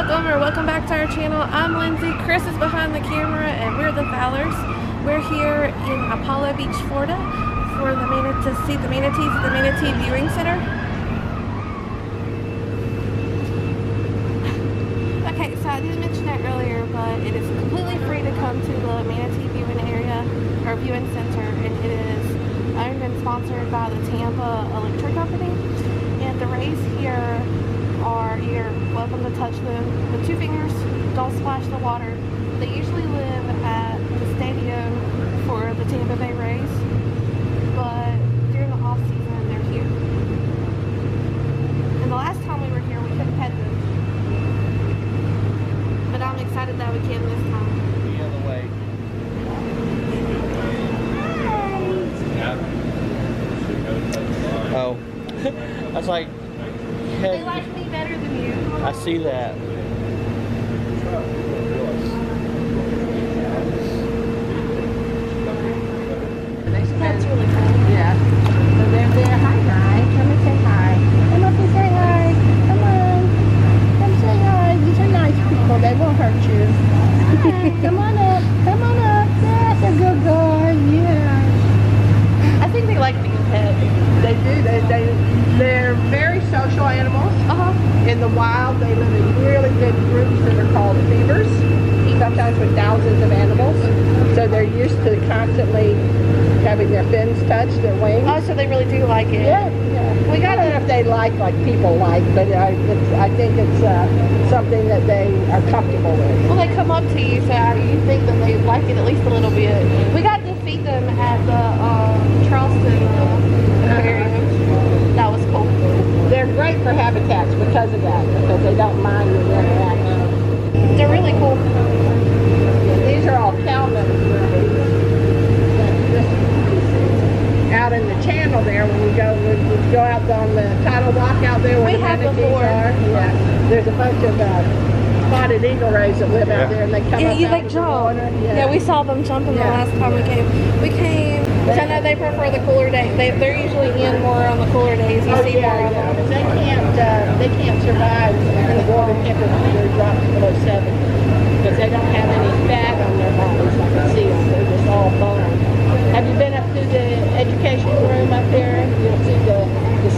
welcome back to our channel. I'm Lindsay, Chris is behind the camera, and we're the Fowlers. We're here in Apollo Beach, Florida for to see the Manatees at the Manatee Viewing Center. Okay, so I didn't mention that earlier, but it is completely free to come to the Manatee Viewing area, or Viewing Center, and it is owned and sponsored by the Tampa Electric company. And the rays here are, you're welcome to touch them with 2 fingers, don't splash the water. They usually live at the stadium for the Tampa Bay Rays, but during the off season they're here. And the last time we were here we couldn't pet them, but I'm excited that we can this time. The other way. Oh. I was like, they like me better than you. I see that. That's really cool. Yeah. So they're there. Hi, guys. Come and say hi. Come up and say hi. Come on. Come say hi. These are nice people. They won't hurt you. Hi. Come on up. Come on up. That's a good girl. Yeah. I think they like being pet. They do. They're very social animals. In the wild, they live in really big groups that are called fevers, sometimes with thousands of animals. So they're used to constantly having their fins touch, their wings. Oh, so they really do like it. Yeah, yeah. I don't know if they like people like, but I think it's something that they are comfortable with. Well, they come up to you, so you think that they like it at least a little bit. We got to feed them at the Charleston aquarium. That was cool. They're great for habitats because of that, because they don't mind the interaction. They're really cool. Yeah, these are all cowmen. Out in the channel there, when we go out on the tidal walk out there where the Manatees are. Yeah, there's a bunch of spotted eagle rays that live out there, and they come up you out like of the jump. water. Yeah, we saw them jumping the last time we came. So I know they prefer the cooler days. They're usually in more on the cooler days. You see more of them. They can't survive when the water temperature drops below 7 because they don't have any fat on their bodies like a seal. They're just all bone. Have you been up to the education room up there? You'll see the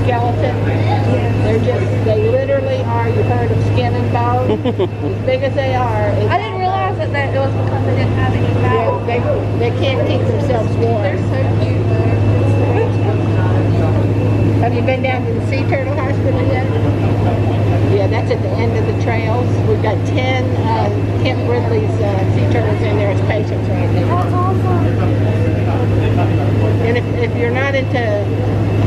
skeleton. Yeah. They literally are, you've heard of skin and bone? As big as they are. I didn't realize that it was because they didn't have any fat. Yeah, they can't keep themselves warm. They're so cute though. Have you been down to the sea turtle hospital yet? Yeah, that's at the end of the trails. We've got 10 Kent Ridley's sea turtles in there as patients right now. That's awesome. And if you're not into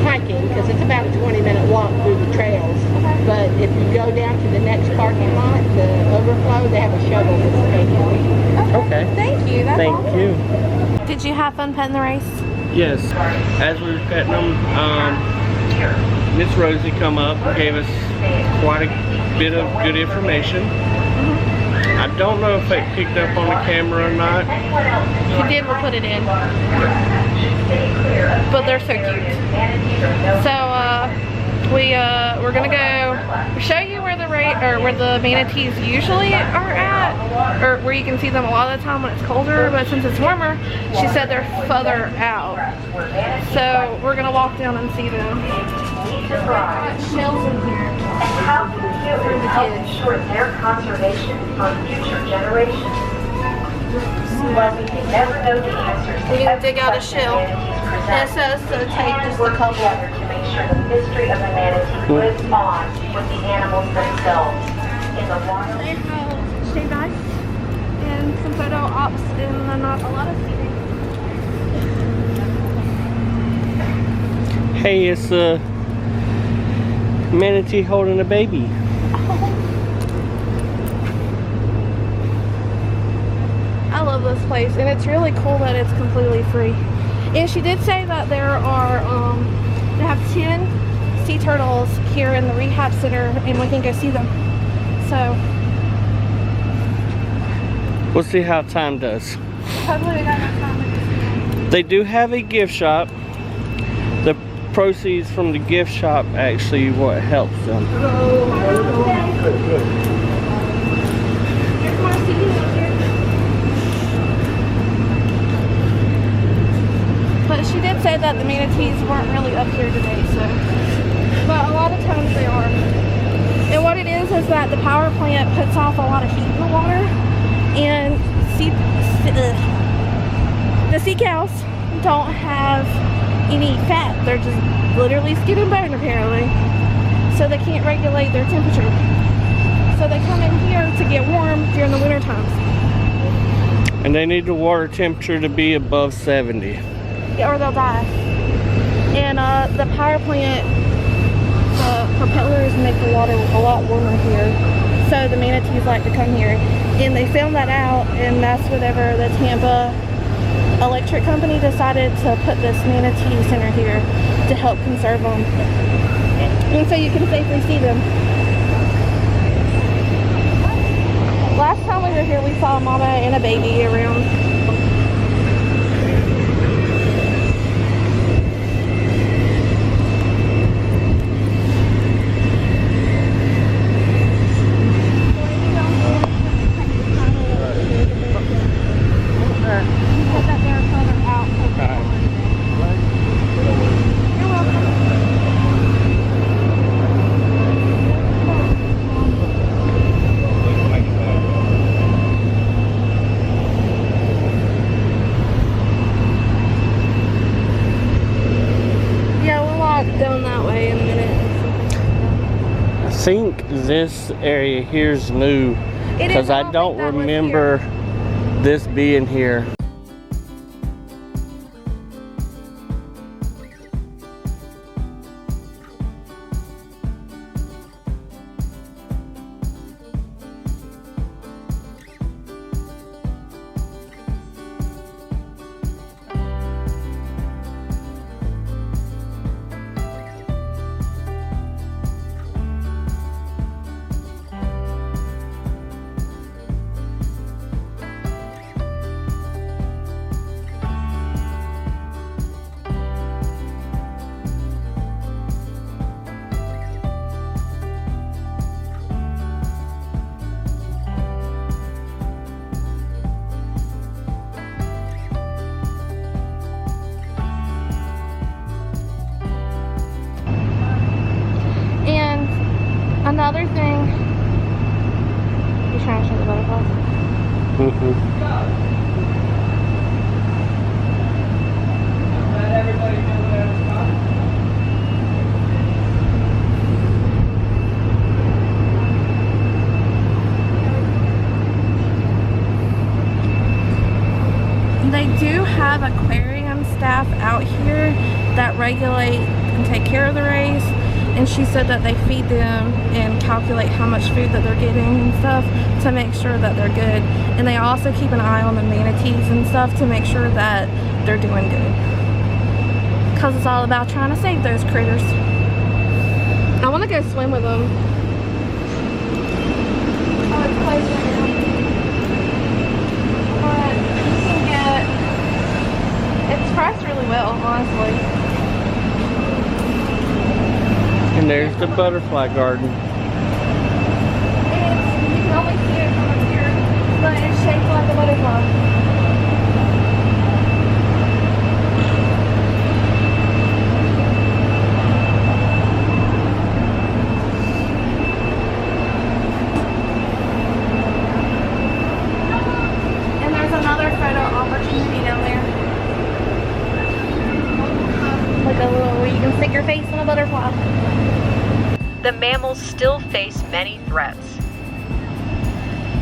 hiking, because it's about a 20-minute walk through the trails, but if you go down to the next parking lot, the overflow, they have a shuttle that's taking you. Okay. Thank you. That's Thank awesome. you. Did you have fun petting the race? Yes. As we were petting them, Miss Rosie come up and gave us quite a bit of good information. I don't know if it picked up on the camera or not. If you did, we'll put it in. But they're so cute. So we're gonna go show you where the manatees usually are at, or where you can see them a lot of the time when it's colder. But since it's warmer, she said they're further out. So we're gonna walk down and see them. Shells in here. And how can you help ensure their conservation for future generations? Well, we can never know the answers. We're going to dig out a shell. And it says to take just a couple. Together to make sure the mystery of the manatee lives on with the animals themselves in the wild. They have shaved ice and some photo ops and not a lot of seating. Hey, it's a manatee holding a baby. I love this place, and it's really cool that it's completely free. And she did say that there are, they have 10 sea turtles here in the rehab center, and we can go see them. So We'll see how time does. hopefully we got enough time to go see them. They do have a gift shop. The proceeds from the gift shop actually what helps them. said that the manatees weren't really up here today, so, but a lot of times they are. And what it is that the power plant puts off a lot of heat in the water, and the sea cows don't have any fat. They're just literally skin and bone apparently, so they can't regulate their temperature. So they come in here to get warm during the winter times. And they need the water temperature to be above 70. Yeah, or they'll die. And the power plant, the propellers make the water a lot warmer here. So the manatees like to come here. And they found that out, and that's whenever the Tampa Electric company decided to put this Manatee Center here to help conserve them. And so you can safely see them. Last time we were here, we saw a mama and a baby around. Put that there further out. You're welcome. Down that way in a minute. I think this area here's new because I don't remember this being here. Another thing, you're trying to show the butterflies? They do have aquarium staff out here that regulate and take care of the rays. And she said that they feed them and calculate how much food that they're getting and stuff to make sure that they're good. And they also keep an eye on the manatees and stuff to make sure that they're doing good. Because it's all about trying to save those critters. I want to go swim with them. Oh, it's closed right now. But you can get, it's priced really well, honestly. And there's the butterfly garden. You can only see it from up here, but it's shaped like a butterfly. And there's another photo opportunity down there. Like a little where you can stick your face in a butterfly. The mammals still face many threats.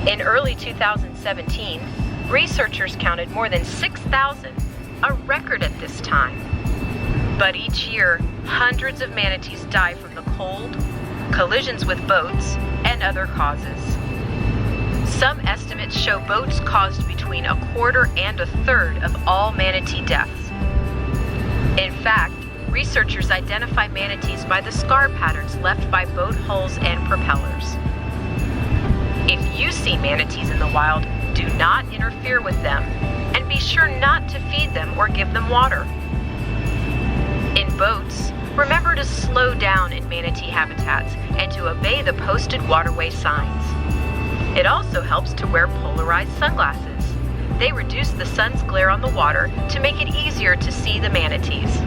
In early 2017, researchers counted more than 6,000, a record at this time. But each year, hundreds of manatees die from the cold, collisions with boats, and other causes. Some estimates show boats caused between 1/4 and 1/3 of all manatee deaths. In fact, researchers identify manatees by the scar patterns left by boat hulls and propellers. If you see manatees in the wild, do not interfere with them, and be sure not to feed them or give them water. In boats, remember to slow down in manatee habitats and to obey the posted waterway signs. It also helps to wear polarized sunglasses. they reduce the sun's glare on the water to make it easier to see the manatees.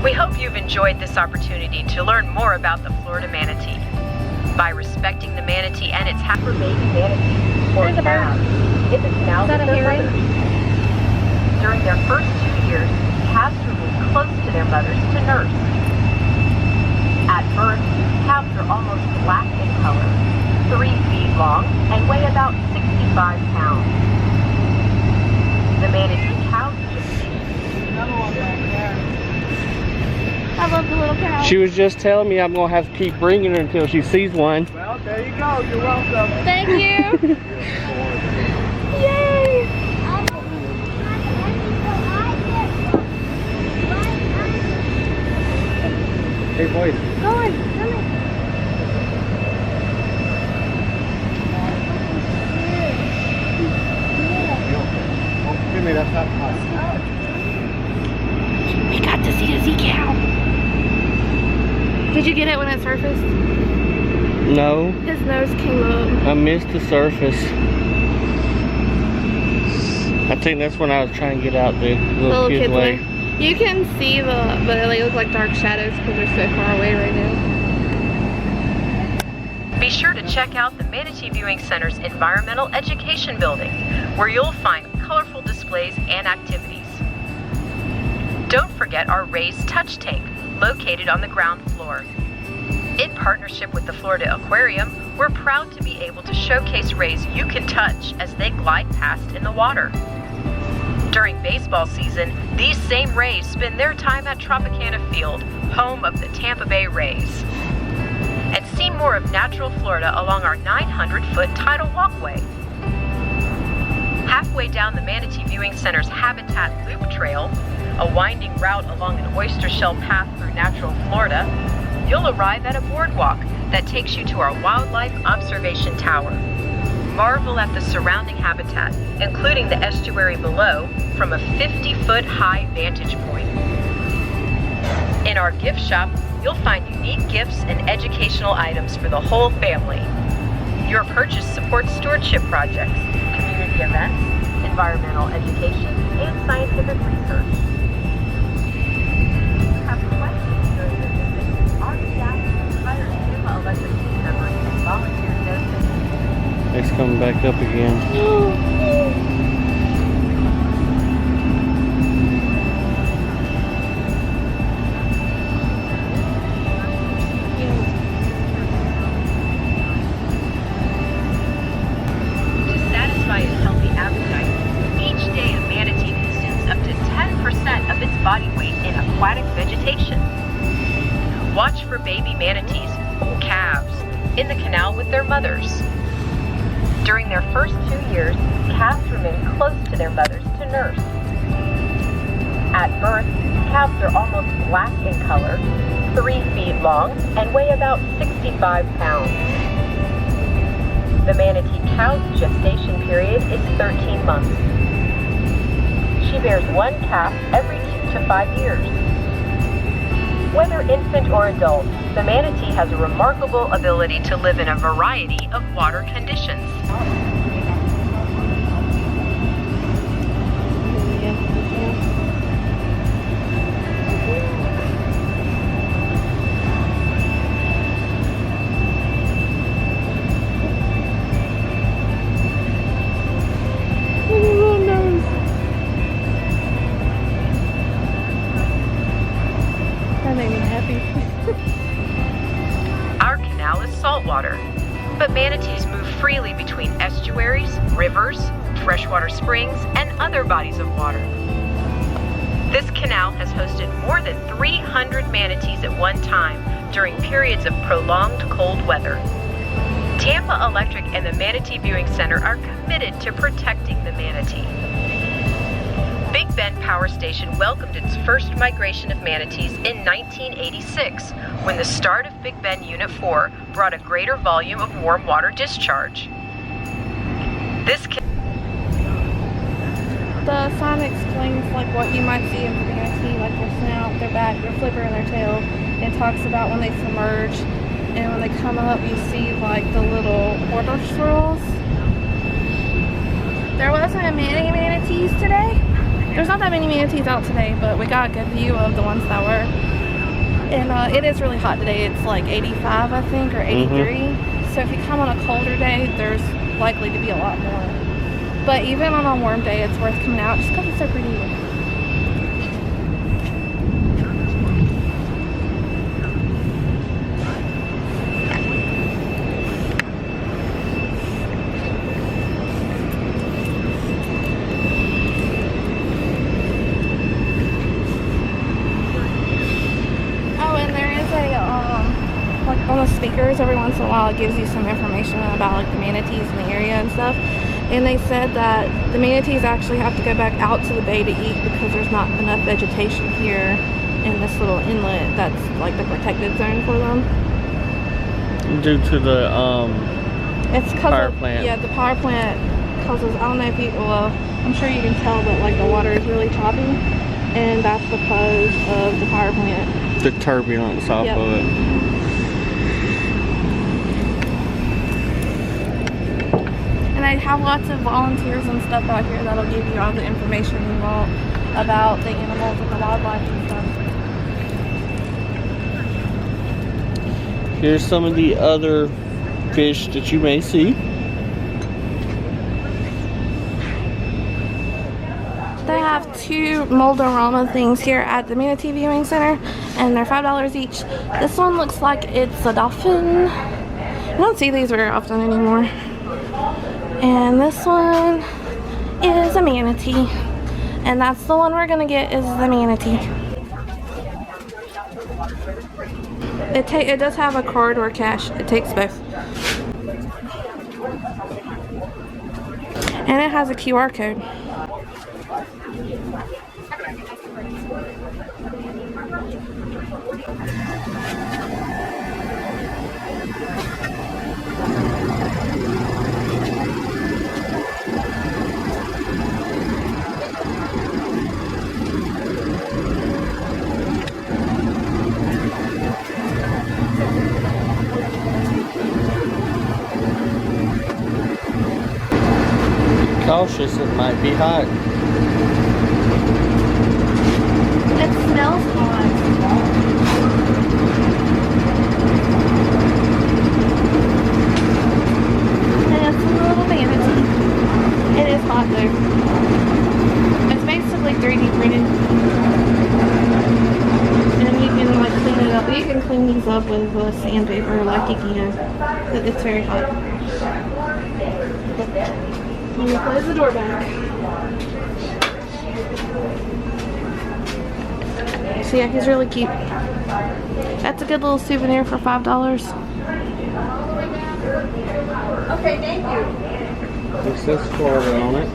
We hope you've enjoyed this opportunity to learn more about the Florida manatee. By respecting the manatee and its happy baby manatees or calves, in the canal with their mothers. During their first 2 years, calves remain close to their mothers to nurse. At birth, calves are almost black in color, 3 feet long, and weigh about 65 pounds. The manatee cows Another one back there. I love the little cow. She was just telling me I'm gonna have to keep bringing her until she sees one. Well, there you go. You're welcome. Thank you. Yay. Hey boys. Go on, come on. Give me that top. We got to see a sea cow. Did you get it when it surfaced? No, His nose came up. I missed the surface. I think that's when I was trying to get out the little kid's way. You can see but they look like dark shadows because they're so far away right now. Be sure to check out the Manatee Viewing Center's Environmental Education Building, where you'll find colorful displays and activities. Don't forget our raised touch tank, located on the ground floor. In partnership with the Florida Aquarium, we're proud to be able to showcase rays you can touch as they glide past in the water. During baseball season, these same rays spend their time at Tropicana Field, home of the Tampa Bay Rays. And see more of natural Florida along our 900-foot tidal walkway. Halfway down the Manatee Viewing Center's Habitat Loop Trail, a winding route along an oyster shell path through natural Florida, you'll arrive at a boardwalk that takes you to our Wildlife Observation Tower. Marvel at the surrounding habitat, including the estuary below, from a 50-foot high vantage point. In our gift shop, you'll find unique gifts and educational items for the whole family. Your purchase supports stewardship projects, community events, environmental education, and scientific research. If you have questions during your visit, our staff hires Tampa Electric team members and volunteer docents. It's coming back up again. To satisfy its healthy appetite, each day a manatee consumes up to 10% of its body weight in aquatic vegetation. Watch for baby manatees, calves, in the canal with their mothers. During their first 2 years, calves remain close to their mothers to nurse. At birth, calves are almost black in color, 3 feet long, and weigh about 65 pounds. The manatee cow's gestation period is 13 months. She bears 1 calf every 2 to 5 years. Whether infant or adult, the manatee has a remarkable ability to live in a variety of water conditions. That made me happy. Our canal is saltwater, but manatees move freely between estuaries, rivers, freshwater springs, and other bodies of water. This canal has hosted more than 300 manatees at one time during periods of prolonged cold weather. Tampa Electric and the Manatee Viewing Center are committed to protecting the manatee. Big Bend Power Station welcomed its first migration of manatees in 1986, when the start of Big Bend Unit 4 brought a greater volume of warm water discharge. The sign explains like what you might see in the manatee, like their snout, their back, their flipper, and their tail. It talks about when they submerge, and when they come up, you see like the little water swirls. There wasn't many manatees today. There's not that many manatees out today, but we got a good view of the ones that were. And it is really hot today. It's like 85, I think, or 83. So if you come on a colder day, there's likely to be a lot more. But even on a warm day, it's worth coming out just because it's so pretty. On the speakers every once in a while it gives you some information about like the manatees in the area and stuff, and they said that the manatees actually have to go back out to the bay to eat because there's not enough vegetation here in this little inlet that's like the protected zone for them due to the it's power plant. Yeah, the power plant causes, I don't know if you, well, I'm sure you can tell that like the water is really choppy, and that's because of the power plant, the turbulence off of it. And I have lots of volunteers and stuff out here that'll give you all the information you want about the animals and the wildlife and stuff. Here's some of the other fish that you may see. They have 2 Moldorama things here at the Manatee Viewing Center, and they're $5 each. This one looks like it's a dolphin. I don't see these very often anymore. And this one is a manatee. And that's the one we're gonna get, is the manatee. It does have a card or cash. It takes both. And it has a QR code. Cautious, it might be hot. It smells hot. And it's a little manatee. It is hot though. It's basically 3D printed. And you can like clean it up. You can clean these up with sandpaper like you can. But it's very hot. Let me close the door back. So yeah, he's really cute. That's a good little souvenir for $5. Okay, thank you. It says Florida on it.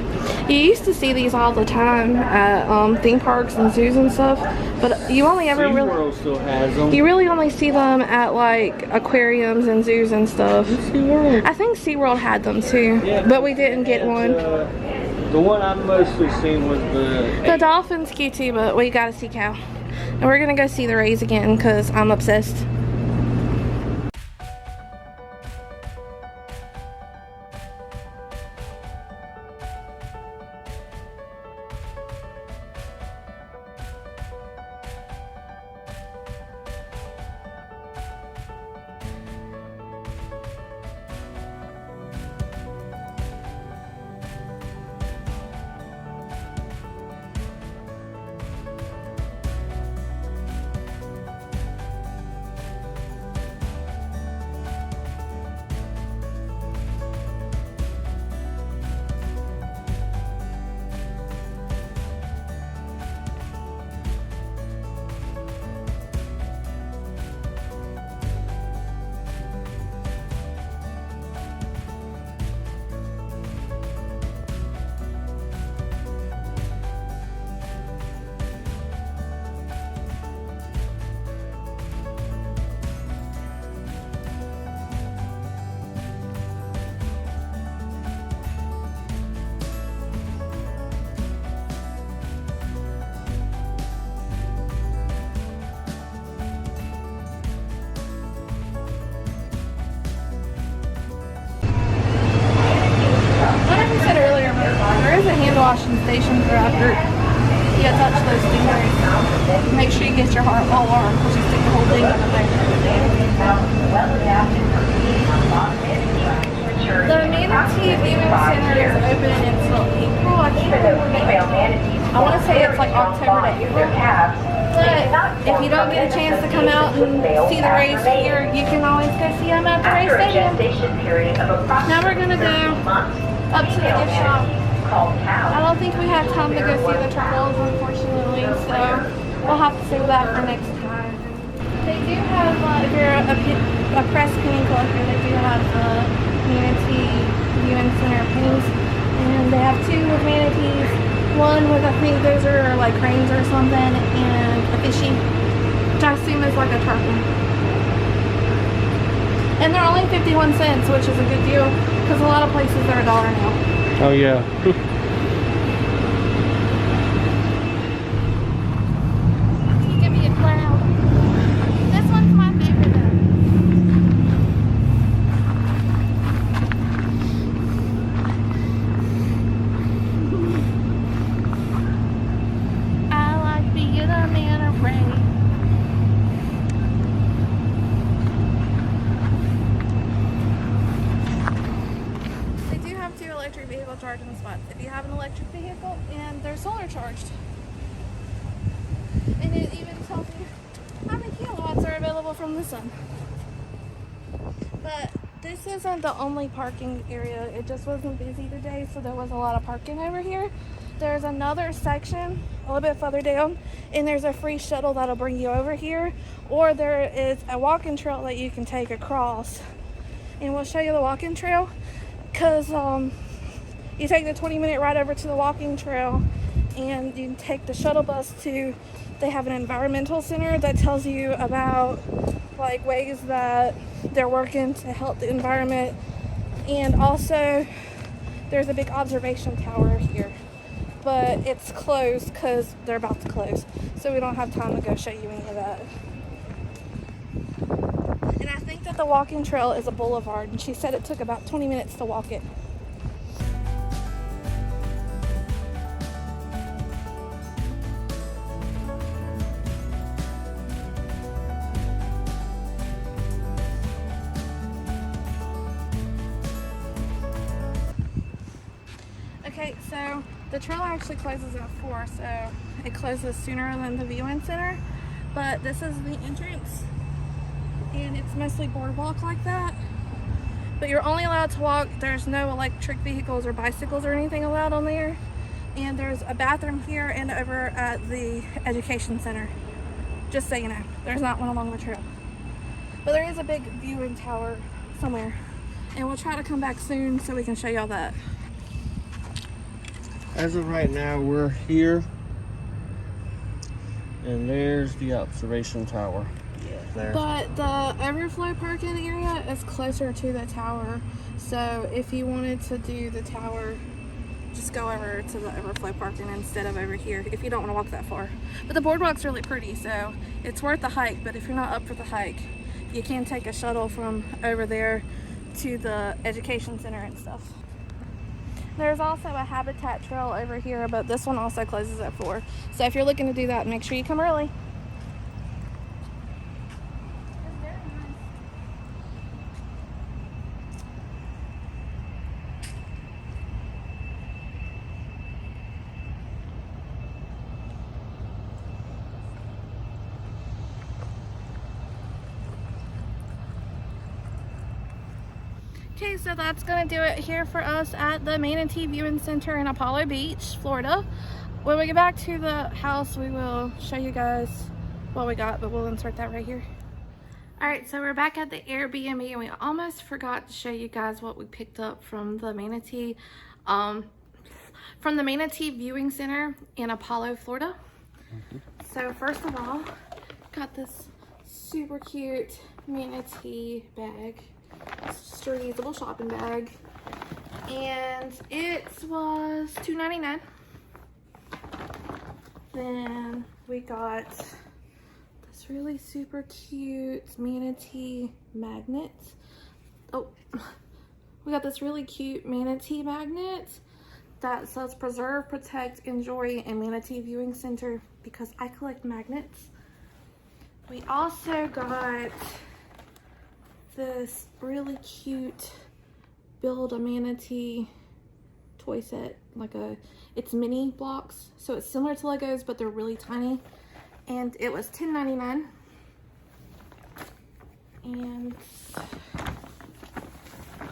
You used to see these all the time at theme parks and zoos and stuff, but you only ever SeaWorld still has them. you really only see them at like aquariums and zoos and stuff. SeaWorld. I think SeaWorld had them too, Yeah, but we didn't get one. The one I've mostly seen was The dolphin's cute too, but we gotta see cow. And we're gonna go see the rays again because I'm obsessed. wash and stations or after you touch those stingrays. Make sure you get your heart alarm because you stick the whole thing up there. The Manatee Viewing Center is open until April. I want to say it's like October to April. But if you don't get a chance to come out and see the race here, you can always go see them at the race stadium. Now we're going to go up to the gift shop. I don't think we have time to go see the turtles, unfortunately, so we'll have to save that for next time. They do have, if you're a press painting collector, they do have the Manatee Viewing Center paintings, and they have two with manatees. One with, I think those are like cranes or something, and a fishy, which I assume is like a turtle. And they're only 51 cents, which is a good deal, because a lot of places they're $1 now. Oh yeah. Give me a cloud. This one's my favorite though. I like being a man of rain. They do have 2 electric vehicle charging spots if you have an electric vehicle, and they're solar charged. And it even tells you how many kilowatts are available from the sun. But this isn't the only parking area. It just wasn't busy today, so there was a lot of parking over here. There's another section a little bit further down, and there's a free shuttle that'll bring you over here, or there is a walking trail that you can take across. And we'll show you the walking trail, because you take the 20-minute ride over to the walking trail, and you can take the shuttle bus to, they have an environmental center that tells you about like ways that they're working to help the environment. And also there's a big observation tower here, but it's closed because they're about to close, so we don't have time to go show you any of that. And I think that the walking trail is a boulevard, and she said it took about 20 minutes to walk it. Okay, so the trail actually closes at 4, so it closes sooner than the viewing center, but this is the entrance, and it's mostly boardwalk like that, but you're only allowed to walk. There's no electric vehicles or bicycles or anything allowed on there, and there's a bathroom here and over at the education center, just so you know. There's not one along the trail, but there is a big viewing tower somewhere, and we'll try to come back soon so we can show y'all that. As of right now, we're here, and there's the observation tower. Yeah, there. But the overflow parking area is closer to the tower, so if you wanted to do the tower, just go over to the overflow parking instead of over here if you don't want to walk that far. But the boardwalk's really pretty, so it's worth the hike. But if you're not up for the hike, you can take a shuttle from over there to the education center and stuff. There's also a habitat trail over here, but this one also closes at 4. So if you're looking to do that, make sure you come early. Okay, so that's going to do it here for us at the Manatee Viewing Center in Apollo Beach, Florida. When we get back to the house, we will show you guys what we got, but we'll insert that right here. Alright, so we're back at the Airbnb, and we almost forgot to show you guys what we picked up from the Manatee Viewing Center in Apollo, Florida. So first of all, got this super cute Manatee bag. It's just a reusable shopping bag, and it was $2.99. Then we got this really super cute manatee magnet. Oh, we got this really cute manatee magnet that says Preserve, Protect, Enjoy in Manatee Viewing Center because I collect magnets. We also got this really cute Build a Manatee toy set. It's mini blocks. So it's similar to Legos, but they're really tiny. And it was $10.99. And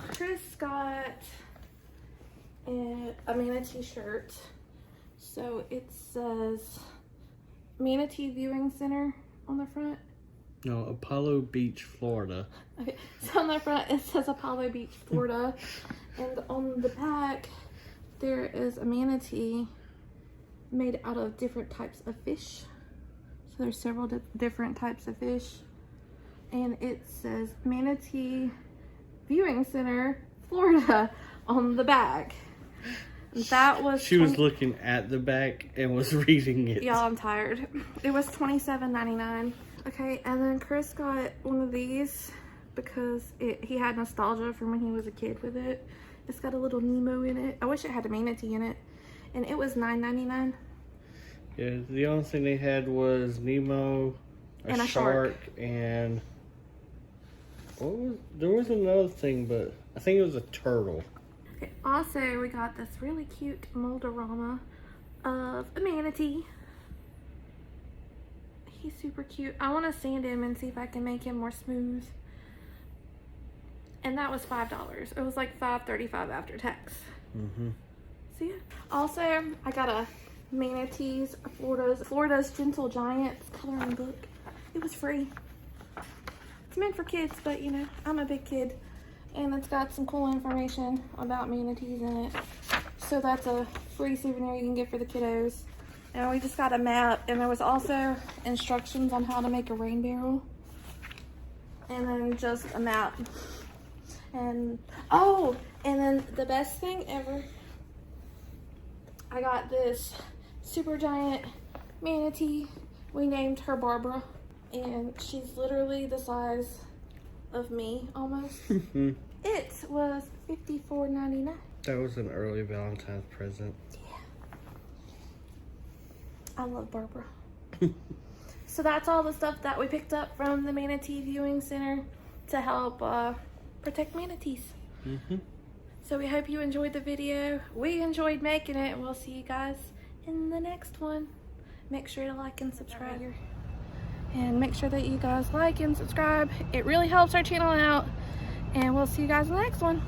Chris got a Manatee shirt. So it says Manatee Viewing Center on the front. No, Apollo Beach, Florida. Okay, so on the front it says Apollo Beach, Florida. And on the back there is a manatee made out of different types of fish. So there's several different types of fish. And it says Manatee Viewing Center, Florida on the back. That was She was looking at the back and was reading it. Y'all, I'm tired. It was $27.99. Okay, and then Chris got one of these because he had nostalgia from when he was a kid with it. It's got a little Nemo in it. I wish it had a manatee in it. And it was $9.99. Yeah, the only thing they had was Nemo, And a shark, and there was another thing, but I think it was a turtle. Okay, also, we got this really cute moldorama of a manatee. He's super cute. I want to sand him and see if I can make him more smooth. And that was $5. It was like $5.35 after tax. So yeah. Also, I got a Manatees Florida's Gentle Giants coloring book. It was free. It's meant for kids, but you know, I'm a big kid. And it's got some cool information about manatees in it. So that's a free souvenir you can get for the kiddos. And we just got a map, and there was also instructions on how to make a rain barrel. And then just a map. And oh, and then the best thing ever, I got this super giant manatee. We named her Barbara, and she's literally the size of me almost. It was $54.99. That was an early Valentine's present. Yeah. I love Barbara. So that's all the stuff that we picked up from the Manatee Viewing Center to help protect manatees. So we hope you enjoyed the video. We enjoyed making it. We'll see you guys in the next one. Make sure to like and subscribe. And make sure that you guys like and subscribe. It really helps our channel out. And we'll see you guys in the next one.